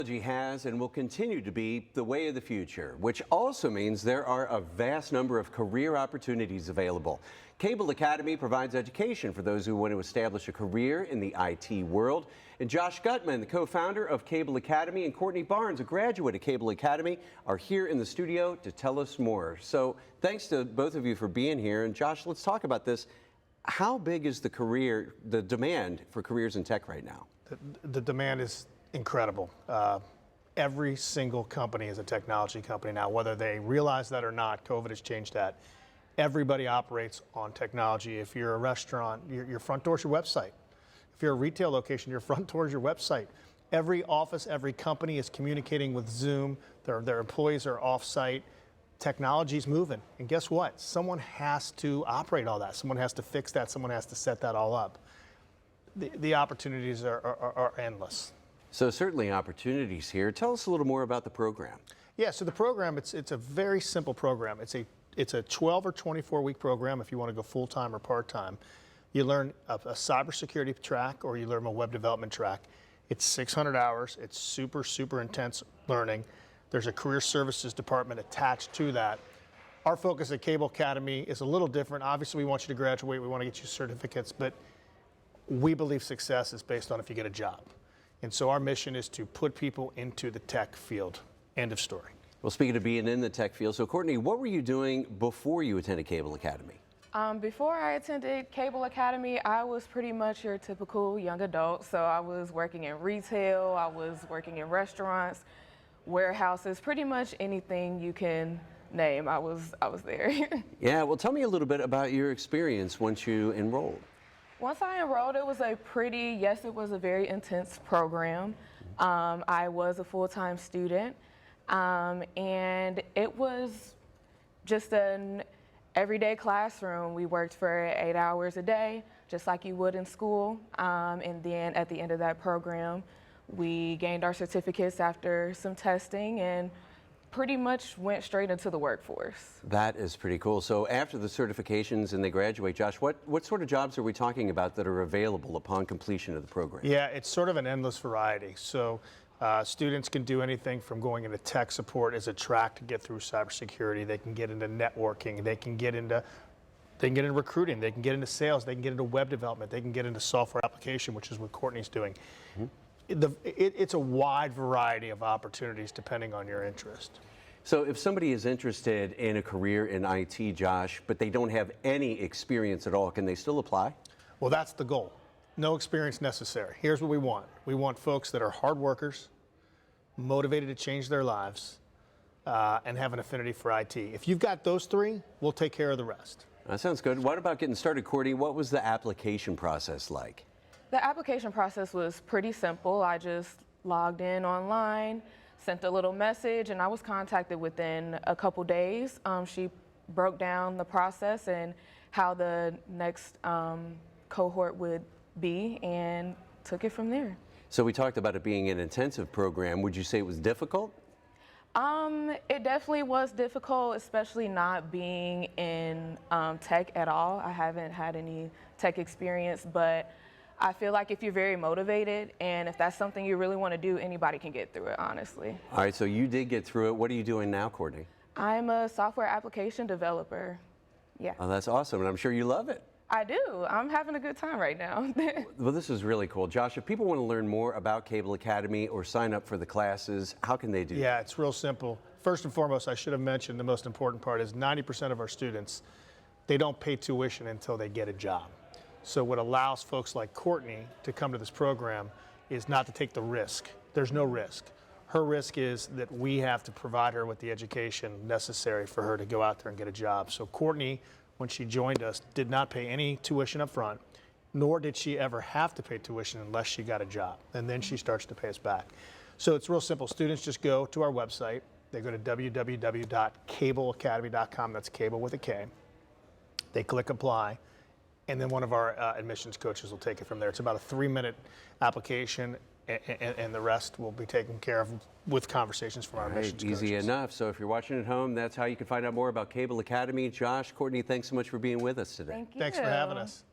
Technology has and will continue to be the way of the future, which also means there are a vast number of career opportunities available. Kable Academy provides education for those who want to establish a career in the IT world. And Josh Gutman, the co-founder of Kable Academy, and Courtney Barnes, a graduate of Kable Academy, are here in the studio to tell us more. So thanks to both of you for being here. And Josh, let's talk about this. How big is the demand for careers in tech right now? The demand is incredible. Every single company is a technology company now, whether they realize that or not. COVID has changed that. Everybody operates on technology. If you're a restaurant, your front door is your website. If you're a retail location, your front door is your website. Every office, every company is communicating with Zoom. Their employees are off-site. Technology's moving. And guess what? Someone has to operate all that. Someone has to fix that. Someone has to set that all up. The opportunities are endless. So certainly opportunities here. Tell us a little more about the program. Yeah, so the program, it's a very simple program. It's a 12 or 24-week program if you want to go full-time or part-time. You learn a cybersecurity track or you learn a web development track. It's 600 hours. It's super, super intense learning. There's a career services department attached to that. Our focus at Kable Academy is a little different. Obviously, we want you to graduate. We want to get you certificates, but we believe success is based on if you get a job. And so our mission is to put people into the tech field. End of story. Well, speaking of being in the tech field, so Courtney, what were you doing before you attended Kable Academy? Before I attended Kable Academy, I was pretty much your typical young adult. So I was working in retail, I was working in restaurants, warehouses, pretty much anything you can name, I was there. Yeah, well, tell me a little bit about your experience once you enrolled. Once I enrolled, it was it was a very intense program. I was a full-time student, and it was just an everyday classroom. We worked for 8 hours a day, just like you would in school. And then at the end of that program, we gained our certificates after some testing and pretty much went straight into the workforce. That is pretty cool. So after the certifications and they graduate, Josh, what sort of jobs are we talking about that are available upon completion of the program? Yeah, it's sort of an endless variety. So students can do anything from going into tech support as a track to get through cybersecurity. They can get into networking. They can get into recruiting. They can get into sales. They can get into web development. They can get into software application, which is what Courtney's doing. Mm-hmm. It's a wide variety of opportunities depending on your interest. So if somebody is interested in a career in IT, Josh, but they don't have any experience at all, can they still apply? Well, that's the goal. No experience necessary. Here's what we want. We want folks that are hard workers, motivated to change their lives, and have an affinity for IT. If you've got those three, we'll take care of the rest. That sounds good. What about getting started, Courtney? What was the application process like? The application process was pretty simple. I just logged in online, sent a little message, and I was contacted within a couple days. She broke down the process and how the next cohort would be and took it from there. So we talked about it being an intensive program. Would you say it was difficult? It definitely was difficult, especially not being in tech at all. I haven't had any tech experience, but I feel like if you're very motivated and if that's something you really want to do, anybody can get through it, honestly. All right, so you did get through it. What are you doing now, Courtney? I'm a software application developer. Yeah. Oh, that's awesome, and I'm sure you love it. I do. I'm having a good time right now. Well, this is really cool. Josh, if people want to learn more about Kable Academy or sign up for the classes, how can they do that? Yeah, it's real simple. First and foremost, I should have mentioned the most important part is 90% of our students, they don't pay tuition until they get a job. So what allows folks like Courtney to come to this program is not to take the risk. There's no risk. Her risk is that we have to provide her with the education necessary for her to go out there and get a job. So Courtney, when she joined us, did not pay any tuition up front, nor did she ever have to pay tuition unless she got a job. And then she starts to pay us back. So it's real simple. Students just go to our website. They go to www.cableacademy.com. That's Kable with a K. They click apply. And then one of our admissions coaches will take it from there. It's about a 3-minute application, and the rest will be taken care of with conversations from our admissions coaches. Easy enough. So if you're watching at home, that's how you can find out more about Kable Academy. Josh, Courtney, thanks so much for being with us today. Thank you. Thanks for having us.